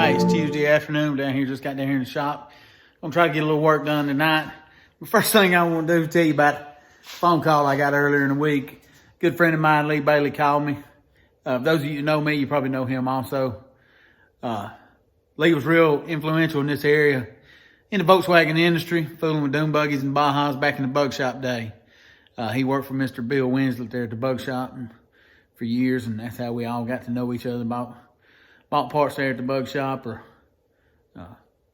Alright, it's Tuesday afternoon down here, just got down here in the shop. I'm gonna try to get a little work done tonight. The first thing I want to do is tell you about a phone call I got earlier in the week. A good friend of mine, Lee Bailey, called me. Those of you who know me, you probably know him also. Lee was real influential in this area, in the Volkswagen industry, fooling with dune buggies and Bajas back in the bug shop day. He worked for Mr. Bill Winslet there at the bug shop for years, and that's how we all got to know each other, bought parts there at the bug shop, or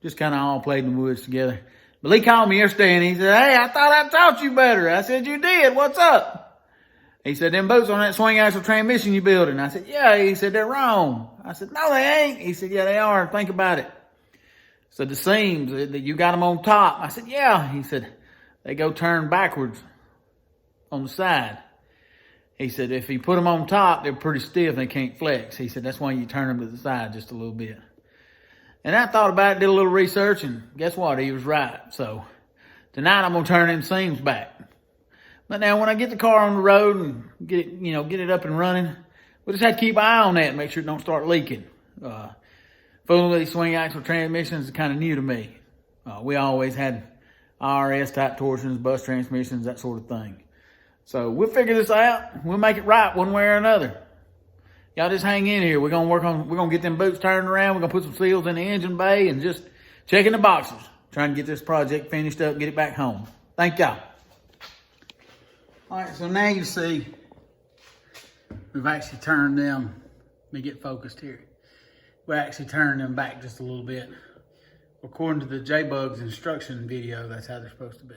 just kind of all played in the woods together. But Lee called me yesterday and he said, "Hey, I thought I taught you better." I said, "You did. What's up?" He said, "Them boots on that swing axle transmission you building." I said, "Yeah." He said, "They're wrong." I said, "No, they ain't." He said, "Yeah, they are. Think about it." So the seams, that you got them on top. I said, "Yeah." He said, "They go turn backwards on the side." He said, "If you put them on top, they're pretty stiff. They can't flex." He said, "That's why you turn them to the side just a little bit." And I thought about it, did a little research, and guess what? He was right. So tonight I'm going to turn them seams back. But now when I get the car on the road and get it up and running, we just have to keep an eye on that and make sure it don't start leaking. Fooling with these swing axle transmissions is kind of new to me. We always had IRS type torsions, bus transmissions, that sort of thing. So we'll figure this out. We'll make it right one way or another. Y'all just hang in here. We're gonna get them boots turned around. We're gonna put some seals in the engine bay and just checking the boxes. Trying to get this project finished up and get it back home. Thank y'all. All right, so now you see we've actually turned them. Let me get focused here. We actually turned them back just a little bit. According to the J-Bug's instruction video, that's how they're supposed to be.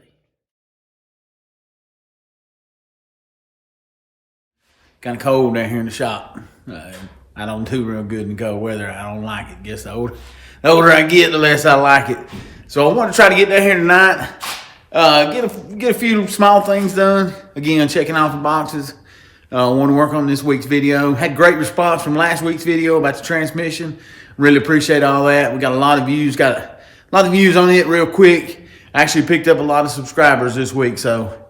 Kind of cold down here in the shop. I don't do real good in cold weather. I don't like it. Guess the older I get, the less I like it. So I want to try to get down here tonight. Get a few small things done. Again, checking off the boxes. Want to work on this week's video. Had great response from last week's video about the transmission. Really appreciate all that. We got a lot of views. Got a lot of views on it real quick. Actually picked up a lot of subscribers this week. So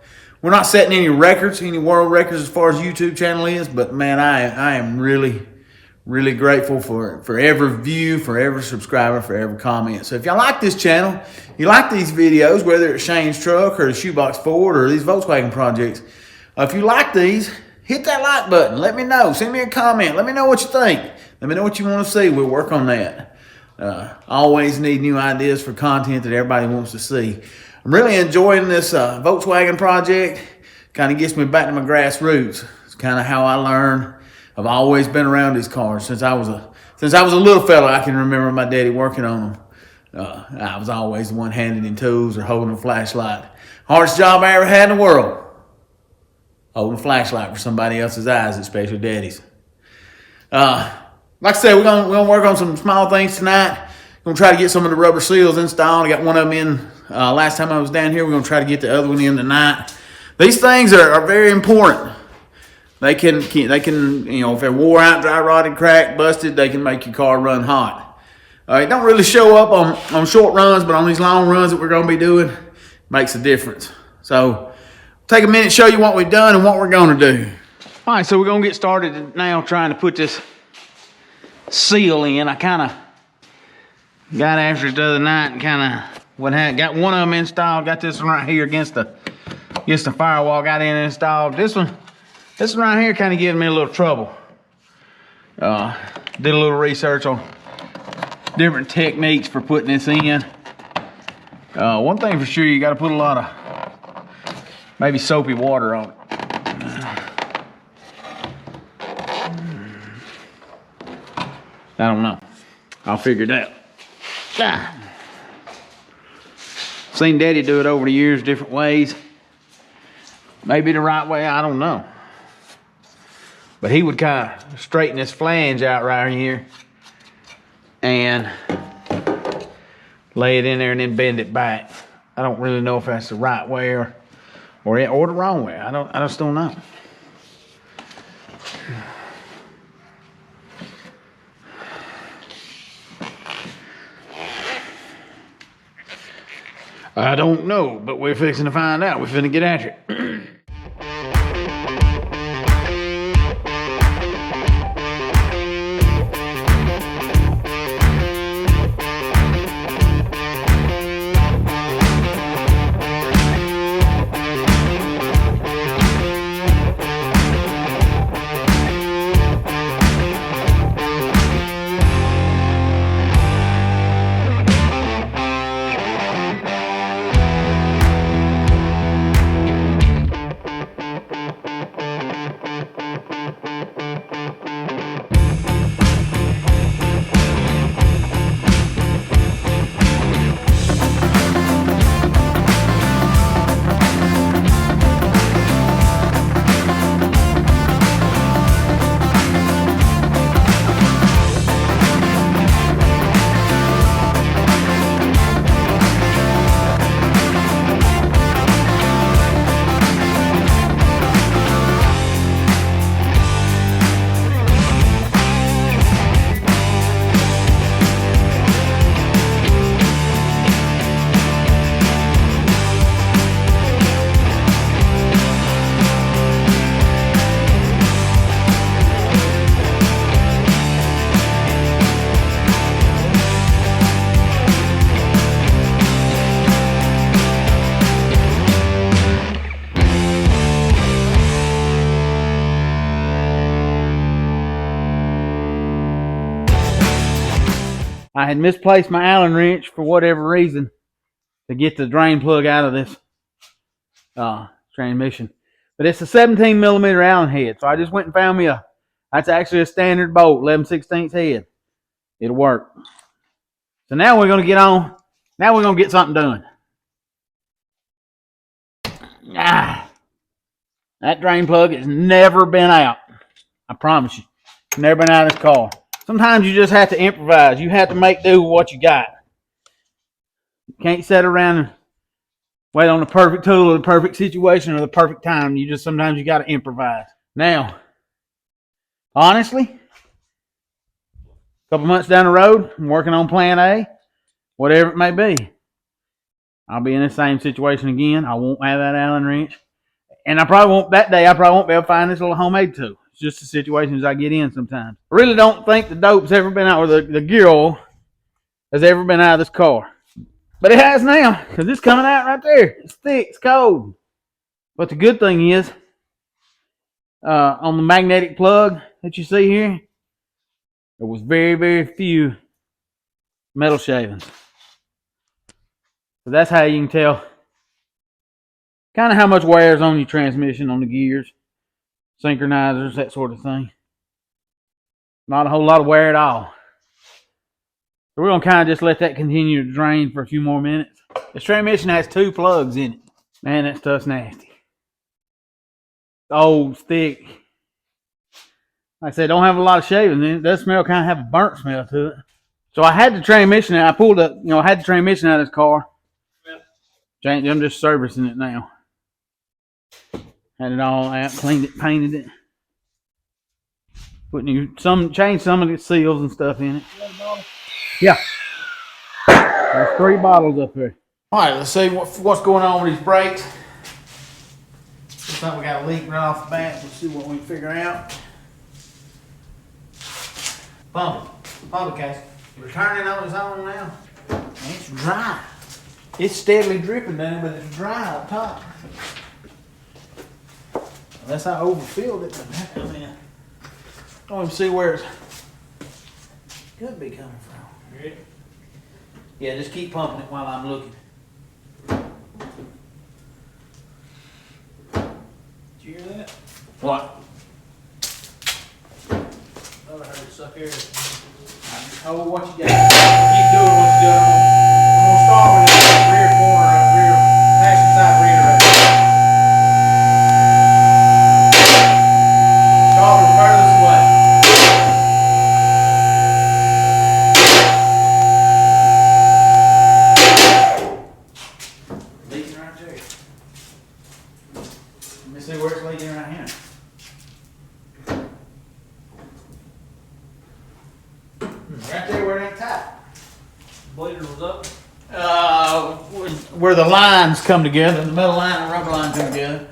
we're not setting any records, any world records as far as YouTube channel is. But man, I am really grateful for every view, for every subscriber, for every comment. So if y'all like this channel, you like these videos, whether it's Shane's truck or the Shoebox Ford or these Volkswagen projects, if you like these, hit that like button. Let me know. Send me a comment. Let me know what you think. Let me know what you want to see. We'll work on that. Always need new ideas for content that everybody wants to see. I'm really enjoying this Volkswagen project. Kind of gets me back to my grassroots. It's kind of how I learned. I've always been around these cars since I was a little fella. I can remember my daddy working on them. I was always the one handing him tools or holding a flashlight. Hardest job I ever had in the world. Holding a flashlight for somebody else's eyes, especially daddy's. Like I said, we're gonna work on some small things tonight. Gonna try to get some of the rubber seals installed. I got one of them in last time I was down here. We're gonna try to get the other one in tonight. These things are very important. They can, if they're wore out, dry rotted, cracked, busted, they can make your car run hot. It don't really show up on short runs, but on these long runs that we're gonna be doing, makes a difference. So take a minute, show you what we've done and what we're gonna do. All right, so we're gonna get started now trying to put this seal in. I kind of got after it the other night and got one of them installed. Got this one right here against the firewall. Got in and installed. This one right here kind of giving me a little trouble. Did a little research on different techniques for putting this in. One thing for sure, you got to put a lot of maybe soapy water on it. I don't know. I'll figure it out. Seen Daddy do it over the years different ways. Maybe the right way, I don't know. But he would kind of straighten this flange out right here and lay it in there and then bend it back. I don't really know if that's the right way or the wrong way. I just don't know. I don't know, but we're fixing to find out. We're finna get after it. I had misplaced my Allen wrench for whatever reason to get the drain plug out of this transmission. But it's a 17 millimeter Allen head. So I just went and found me that's actually a standard bolt, 11/16 head. It'll work. So now we're going to get on. Now we're going to get something done. That drain plug has never been out. I promise you. Never been out of this car. Sometimes you just have to improvise. You have to make do with what you got. You can't sit around and wait on the perfect tool or the perfect situation or the perfect time. Sometimes you got to improvise. Now, honestly, a couple months down the road, I'm working on plan A, whatever it may be. I'll be in the same situation again. I won't have that Allen wrench. And I probably won't be able to find this little homemade tool. It's just the situations I get in sometimes. I really don't think the dope's ever been out, or the gear oil has ever been out of this car. But it has now, because it's coming out right there. It's thick, it's cold. But the good thing is, on the magnetic plug that you see here, there was very, very few metal shavings. So that's how you can tell kind of how much wear is on your transmission, on the gears, synchronizers, that sort of thing. Not a whole lot of wear at all. So we're going to kind of just let that continue to drain for a few more minutes. This transmission has 2 plugs in it. Man, that stuff's nasty. It's old, thick. Like I said, don't have a lot of shavings in it. It does smell, kind of have a burnt smell to it. So I had the transmission out. I had the transmission out of this car. I'm just servicing it now. Had it all out, cleaned it, painted it. Changed some of the seals and stuff in it. Yeah. There's 3 bottles up here. All right, let's see what's going on with these brakes. Looks like we got a leak right off the bat. Let's see what we can figure out. Pump it, Casey. Returning on its own now. It's dry. It's steadily dripping down, but it's dry up top. Unless I overfilled it, I mean, I don't even see where it could be coming from. Ready? Yeah, just keep pumping it while I'm looking. Did you hear that? What? Oh, I heard it suck air. Oh, what you got? Keep doing what you're doing. I'm going to start with the rear corner, rear passenger side rear right there. Start the furthest away. Leaking right there. Let me see where it's leaking right here. Right there where it ain't tight. Bleeder was up? Where the lines come together, the metal line and rubber line come together.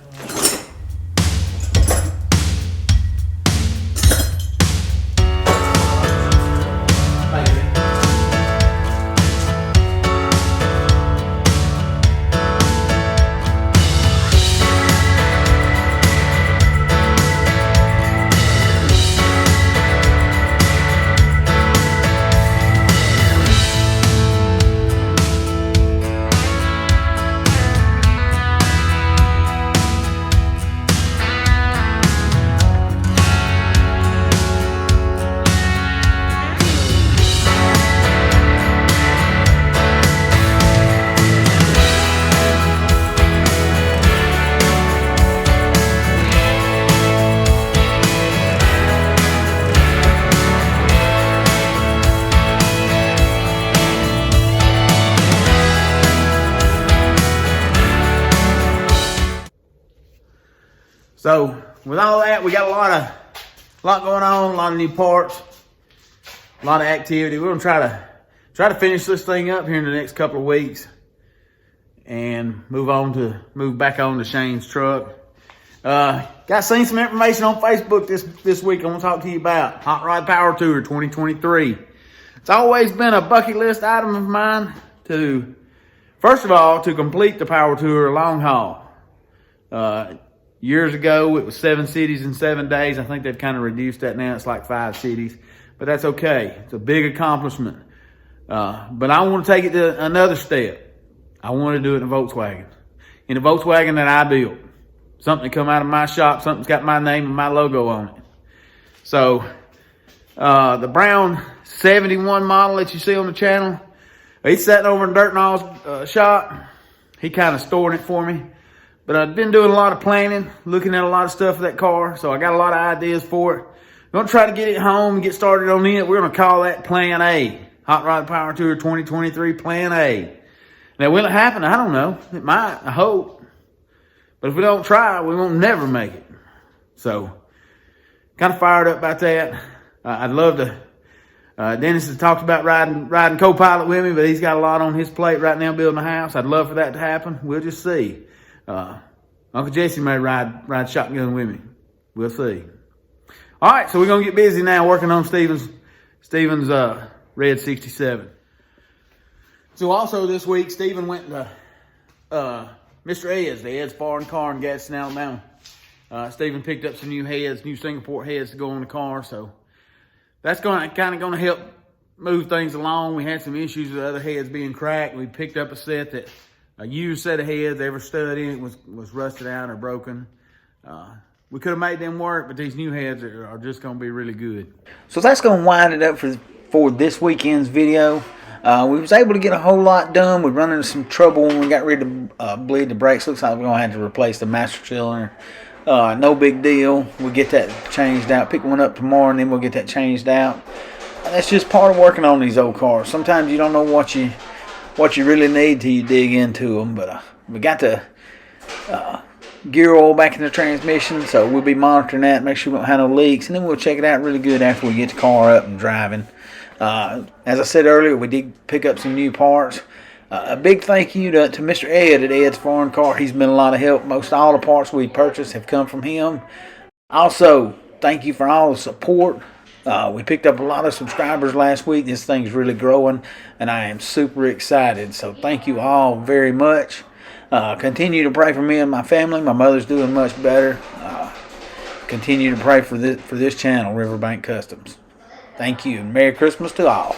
So with all that, we got a lot going on, a lot of new parts, a lot of activity. We're gonna try to finish this thing up here in the next couple of weeks and move back on to Shane's truck. Seen some information on Facebook this week I want to talk to you about. Hot Rod Power Tour 2023. It's always been a bucket list item of mine to, first of all, to complete the Power Tour long haul. Years ago, it was 7 cities in 7 days. I think they've kind of reduced that now. It's like 5 cities, but that's okay. It's a big accomplishment. But I want to take it to another step. I want to do it in a Volkswagen. In a Volkswagen that I built. Something that come out of my shop, something's got my name and my logo on it. So, the brown 71 model that you see on the channel, he's sitting over in Dirt Nall's shop. He kind of stored it for me. But I've been doing a lot of planning, looking at a lot of stuff for that car. So I got a lot of ideas for it. I'm going to try to get it home and get started on it. We're going to call that Plan A. Hot Rod Power Tour 2023 Plan A. Now, will it happen? I don't know. It might. I hope. But if we don't try, we won't never make it. So, kind of fired up about that. I'd love to. Dennis has talked about riding co-pilot with me, but he's got a lot on his plate right now building a house. I'd love for that to happen. We'll just see. Uncle Jesse may ride shotgun with me. We'll see. All right, so we're gonna get busy now working on Steven's red 67. So also this week, Steven went to Mr. Ed's Foreign Car in Gadsden, Alabama. Steven picked up some new heads, new Singapore heads to go on the car, so that's kind of gonna help move things along. We had some issues with other heads being cracked. We picked up a set that a used set of heads, every stud in it was rusted out or broken. We could have made them work, but these new heads are just going to be really good. So that's going to wind it up for this weekend's video. We was able to get a whole lot done. We run into some trouble when we got ready to bleed the brakes. Looks like we're going to have to replace the master cylinder. No big deal. We'll get that changed out. Pick one up tomorrow, and then we'll get that changed out. And that's just part of working on these old cars. Sometimes you don't know what you really need till you dig into them. But we got the gear oil back in the transmission, so we'll be monitoring that, make sure we don't have no leaks, and then we'll check it out really good after we get the car up and driving. As I said earlier, we did pick up some new parts. A big thank you to Mr. Ed at Ed's Foreign Car. He's been a lot of help. Most all the parts we purchased have come from him. Also, thank you for all the support. We picked up a lot of subscribers last week. This thing's really growing, and I am super excited. So thank you all very much. Continue to pray for me and my family. My mother's doing much better. Continue to pray for this channel, Riverbank Customs. Thank you, and Merry Christmas to all.